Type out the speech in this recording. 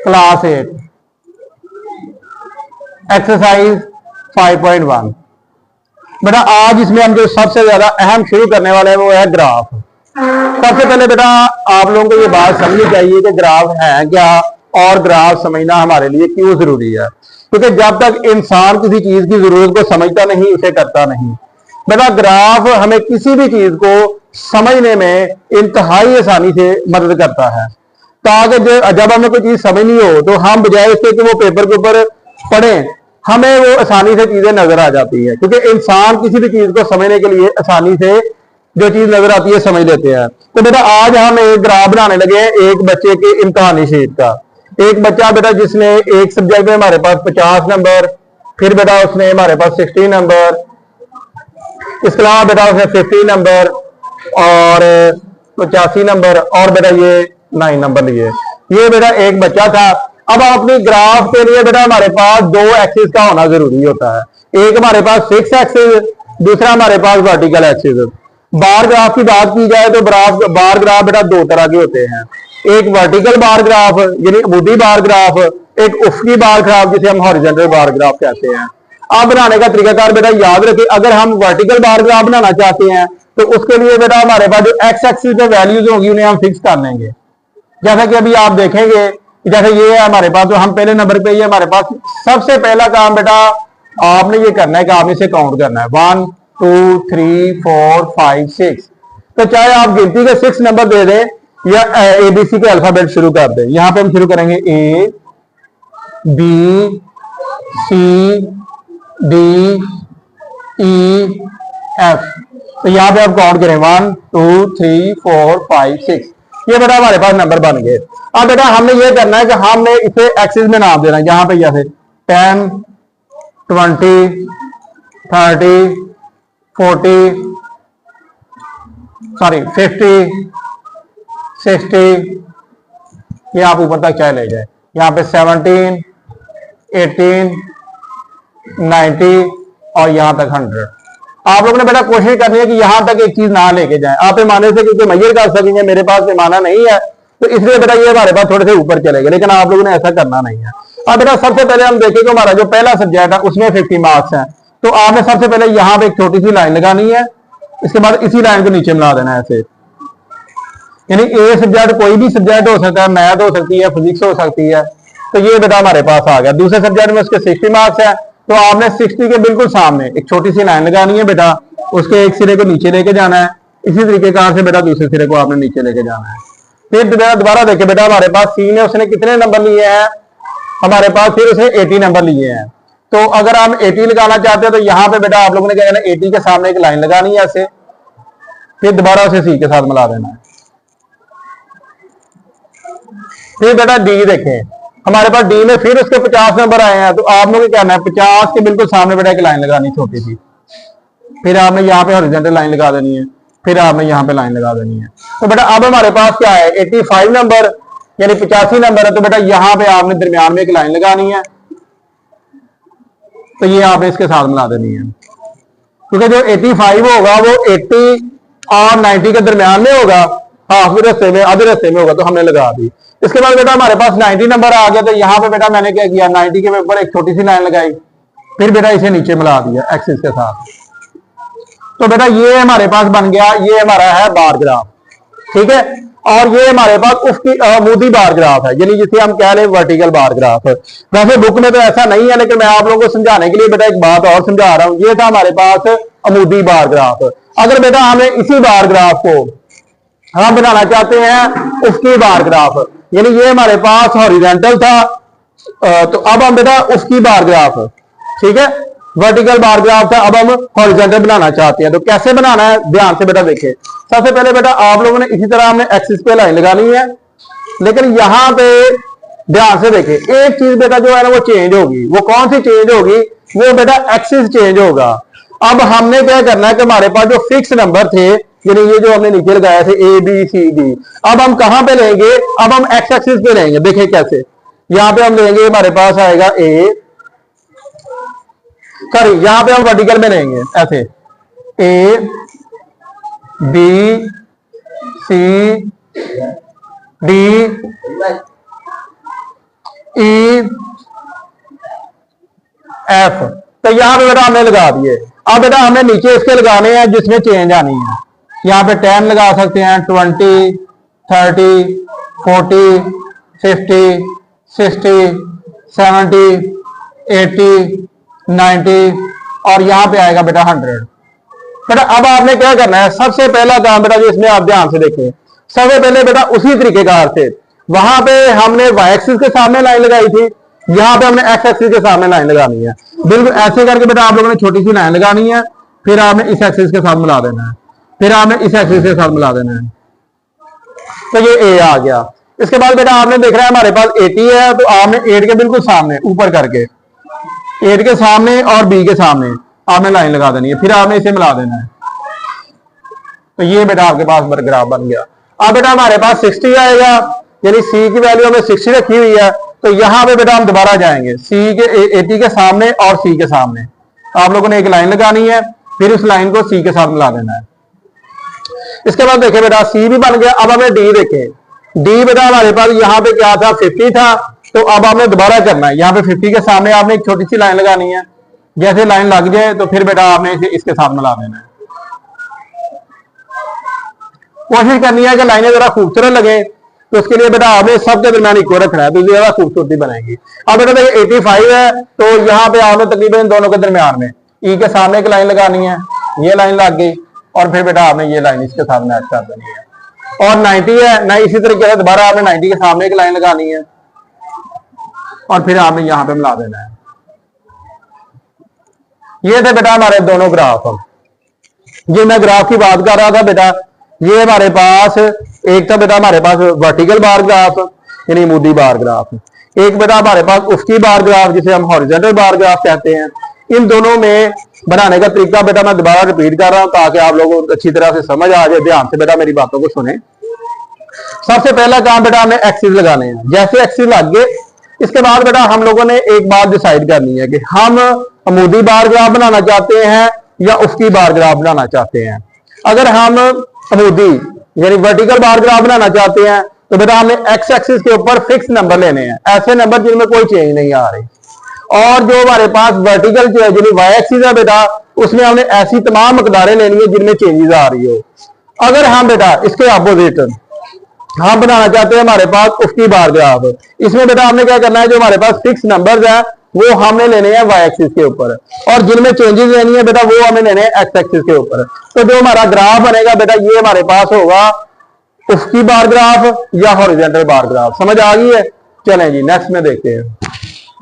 Class 8 exercise 5.1। बेटा आज इसमें हम जो सबसे ज्यादा अहम शुरू करने वाले हैं वो है ग्राफ। सबसे पहले बेटा आप लोगों को ये बात समझनी चाहिए कि ग्राफ है क्या और ग्राफ समझना हमारे लिए क्यों जरूरी है, क्योंकि जब तक इंसान किसी चीज की जरूरत को समझता नहीं उसे करता नहीं। बेटा ग्राफ हमें किसी भी चीज को समझने में इंतहाई आसानी से मदद करता है, ताकि जब हमें कोई चीज समझनी हो तो हम बजाय इसके कि वो पेपर के ऊपर पढ़ें, हमें वो आसानी से चीजें नजर आ जाती है, क्योंकि इंसान किसी भी चीज को समझने के लिए आसानी से जो चीज नजर आती है समझ लेते हैं। तो बेटा आज हम एक ग्राफ बनाने लगे हैं एक बच्चे के इम्तहानी शीट का। एक बच्चा बेटा जिसने एक सब्जेक्ट में हमारे पास 50 नंबर, फिर बेटा उसने हमारे पास 60 नंबर, इसके अलावा बेटा उसने 50 नंबर और 85 नंबर और बेटा ये 9 नंबर लिए। ये बेटा एक बच्चा था। अब अपनी ग्राफ के लिए बेटा हमारे पास दो एक्सिस का होना जरूरी होता है। एक हमारे पास फिक्स एक्सिस, दूसरा हमारे पास वर्टिकल एक्सिस। बार ग्राफ की बात की जाए तो बार ग्राफ बेटा दो तरह के होते हैं, एक वर्टिकल बार ग्राफ यानी अमूदी बार ग्राफ, एक उफकी बार ग्राफ जिसे हम हॉरिजॉन्टल बार ग्राफ कहते हैं। अब बनाने का तरीकाकार बेटा याद रखिए, अगर हम वर्टिकल बार ग्राफ बनाना चाहते हैं तो उसके लिए बेटा हमारे पास जो एक्स एक्सिस पे वैल्यूज होंगी उन्हें हम फिक्स कर लेंगे। जैसा कि अभी आप देखेंगे, जैसे ये है हमारे पास, तो हम पहले नंबर पे ये हमारे पास सबसे पहला काम बेटा आपने ये करना है कि आपने इसे काउंट करना है 1 2 3 4 5 6। तो चाहे आप गिनती के 6 नंबर दे दें या एबीसी के अल्फाबेट शुरू कर दें। यहां पे हम शुरू करेंगे A B C D E F. तो यहां पे आप काउंट करें 1 2 3 4 5 6। ये बेटा हमारे पास नंबर बन गए। अब बेटा हमने ये करना है कि हमने इसे एक्सिस में नाम देना है। यहां पे जैसे 10 20 30 40 50 60, ये आप ऊपर तक चाहे ले जाए। यहाँ पे 17 18 90 और यहां तक 100। आप लोगों ने बेटा कोशिश करनी है कि यहां तक एक चीज ना लेके जाएं। आप पैमाने से क्योंकि मैयर कर सकेंगे, मेरे पास पैमाना नहीं है तो इसलिए बेटा ये हमारे पास थोड़े से ऊपर चलेगा, लेकिन आप लोगों ने ऐसा करना नहीं है। अब बेटा सबसे पहले हम देखेंगे हमारा जो पहला सब्जेक्ट है उसमें 50 मार्क्स हैं। तो आपने सबसे पहले यहां पे एक छोटी सी लाइन लगानी है, इसके बाद इसी लाइन को नीचे मिला देना है ऐसे। यानी ए सब्जेक्ट कोई भी सब्जेक्ट हो सकता है, मैथ हो सकती है, फिजिक्स हो सकती है। तो ये बेटा हमारे पास आ गया। दूसरे सब्जेक्ट में उसके 60 मार्क्स है, तो आपने 60 के बिल्कुल सामने एक छोटी सी लाइन लगानी है बेटा, उसके एक सिरे को नीचे लेके जाना है। इसी तरीके कार से बेटा दूसरे सिरे को आपने नीचे लेके जाना है। फिर दोबारा देखिए बेटा हमारे पास सी में उसने कितने नंबर लिए हैं, हमारे पास फिर उसने 80 नंबर लिए हैं। तो अगर हम 80 लगाना चाहते हैं तो यहाँ पे बेटा आप लोगों ने क्या करना है, 80 के सामने एक लाइन लगानी है ऐसे, फिर दोबारा उसे सी के साथ मिला देना है। फिर बेटा डी देखें, हमारे पास डी में फिर उसके 50 नंबर आए हैं। तो आप लोगों को क्या करना है, 50 के बिल्कुल सामने बेटा एक लाइन लगानी छोटी सी, फिर आपने यहाँ पे हॉरिजॉन्टल लाइन लगा देनी है, फिर आपने यहाँ पे लाइन लगा देनी है। तो बेटा अब हमारे पास क्या है, 85 नंबर यानी 85 नंबर है। तो बेटा यहाँ पे आपने दरमियान में एक लाइन लगानी है, तो ये आपने इसके साथ मिला देनी है, क्योंकि जो 85 होगा वो 80 और 90 के दरमियान में होगा, हाफ रस्ते में आधे रस्ते में होगा, तो हमने लगा दी। इसके बाद बेटा हमारे पास 90 नंबर आ गया। तो यहाँ पे बेटा मैंने क्या किया, 90 के ऊपर एक छोटी सी लाइन लगाई, फिर बेटा इसे नीचे मिला दिया एक्सिस के साथ। तो बेटा ये हमारे पास बन गया, ये हमारा है बार ग्राफ, ठीक है। और ये हमारे पास उसकी अमूदी बार ग्राफ है, यानी जिसे हम कह रहे हैं वर्टिकल बार ग्राफ। वैसे बुक में तो ऐसा नहीं है, लेकिन मैं आप लोगों को समझाने के लिए बेटा एक बात और समझा रहा हूं। ये था हमारे पास अमूदी बार ग्राफ। अगर बेटा हमें इसी बार ग्राफ को हम बनाना चाहते हैं उसकी बार ग्राफ, यानी ये हमारे पास हॉरिजॉन्टल था, तो अब हम बेटा उसकी बार ग्राफ, ठीक है, वर्टिकल बार ग्राफ था, अब हम हॉरिजॉन्टल बनाना चाहते हैं। तो कैसे बनाना है, ध्यान से बेटा देखिए। सबसे पहले बेटा आप लोगों ने इसी तरह हमने एक्सिस पे लाइन लगानी है, लेकिन यहां पे ध्यान से देखिए एक चीज बेटा जो है ना वो चेंज होगी। वो कौन सी चेंज होगी, वो बेटा एक्सिस चेंज होगा। अब हमने क्या करना है कि हमारे पास जो फिक्स नंबर थे, यानी ये जो हमने नीचे लगाए थे ए बी सी डी, अब हम कहां पे लेंगे, अब हम एक्स एक्सिस पे लेंगे। देखिए कैसे, यहां पे हम लेंगे, हमारे पास आएगा यहां पे हम वर्टिकल में लेंगे ऐसे, A B C D E F, तो यहां पे बेटा हमने लगा दिए। अब बेटा हमें नीचे इसके लगाने हैं जिसमें चेंज आनी है। यहां पे 10 लगा सकते हैं, 20, 30, 40, 50, 60, 70, 80, 90 और यहां पे आएगा बेटा 100। बेटा अब आपने क्या करना है, सबसे पहला काम बेटा जो इसमें आप ध्यान से देखें, सबसे पहले बेटा उसी तरीकेकार से वहां पे हमने वाई एक्सिस के सामने लाइन लगाई थी, यहां पे हमने एक्स एक्सिस के सामने लाइन लगानी है। बिल्कुल ऐसे करके बेटा आप लोगों ने छोटी सी लाइन लगानी है, फिर आपने इस एक्सिस के साथ मिला देना है, फिर आपने इस एक्सिस के साथ मिला देना है। तो ये ए आ गया। इसके बाद बेटा आपने देख रहा है हमारे पास 80 है, तो आपने 8 के बिल्कुल सामने ऊपर करके 8 के सामने और बी के सामने आपने लाइन लगा देनी है, फिर आपने इसे मिला देना है। तो ये बेटा आपके पास ग्राफ बन गया। अब बेटा हमारे पास 60 आएगा, यानी सी की वैल्यू हमें 60 रखी हुई है, तो यहां पे बेटा हम दोबारा जाएंगे सी के 80 के सामने और सी के सामने आप लोगों ने एक लाइन लगानी है, फिर उस लाइन को सी के साथ मिला देना है। इसके बाद देखें बेटा सी भी बन गया। अब हमें डी देखें, डी बेटा हमारे पास यहाँ पे क्या था 50 था, तो अब आपने दोबारा करना है, यहाँ पे 50 के सामने आपने एक छोटी सी लाइन लगानी है, जैसे लाइन लग जाए तो फिर बेटा आपने इसे इसके साथ मिला देना है। कोशिश करनी है कि लाइनें जरा खूबसूरत लगे, तो उसके लिए बेटा आपने सबके दरमियान इक्वल रखना है, तो ज्यादा खूबसूरती बनेगी। अब बेटा देखिए 85 है, तो यहाँ पे आपने तकरीबन दोनों के दरमियान में ई के सामने एक लाइन लगानी है, ये लाइन लग गई, और फिर बेटा आपने ये लाइन इसके साथ मैच कर देनी है। और 90 है ना, इसी तरीके से दोबारा आपने 90 के सामने एक लाइन लगानी है और फिर आपने यहां पे मिला देना है। ये थे बेटा हमारे दोनों ग्राफ। ये मैं ग्राफ की बात कर रहा था बेटा, ये हमारे पास एक था बेटा हमारे पास वर्टिकल बार ग्राफ यानी मूडी बार ग्राफ, एक बेटा हमारे पास उफकी बार ग्राफ जिसे हम हॉरिजॉन्टल बार ग्राफ कहते हैं। इन दोनों में बनाने का तरीका बेटा मैं दोबारा रिपीट कर रहा हूं ताकि आप लोगों को अच्छी तरह से समझ आ जाए। ध्यान से बेटा मेरी बातों को सुने। सबसे पहला काम बेटा हमने एक्सिस लगाने हैं, जैसे एक्सिस लग गए इसके बाद बेटा हम लोगों ने एक बात डिसाइड करनी है कि हम अमूदी बार ग्राफ बनाना चाहते हैं या उफकी बार ग्राफ बनाना चाहते हैं। अगर हम अमूदी यानी वर्टिकल बार ग्राफ बनाना चाहते हैं तो बेटा हमने एक्स एक्सिस के ऊपर फिक्स नंबर लेने हैं, ऐसे नंबर जिनमें कोई चेंज नहीं आ रही। और जो हमारे पास वर्टिकल जो वाई एक्सिस है बेटा उसमें हमने ऐसी तमाम मकदारें लेनी है जिनमें चेंजेस आ रही हो। अगर हम बेटा इसके अपोजिट हम बनाना चाहते हैं हमारे पास उसकी बार ग्राफ, इसमें बेटा हमने क्या करना है, जो हमारे पास फिक्स नंबर्स है वो हमने लेने हैं वाई एक्सिस के ऊपर, और जिनमें चेंजेस लेनी है बेटा वो हमें लेने हैं एक्स एक्सिस के ऊपर। तो जो हमारा ग्राफ बनेगा बेटा ये हमारे पास होगा उसकी बार ग्राफ या हॉरिजॉन्टल बार ग्राफ। समझ आ गई है? चलें जी नेक्स्ट में देखते हैं।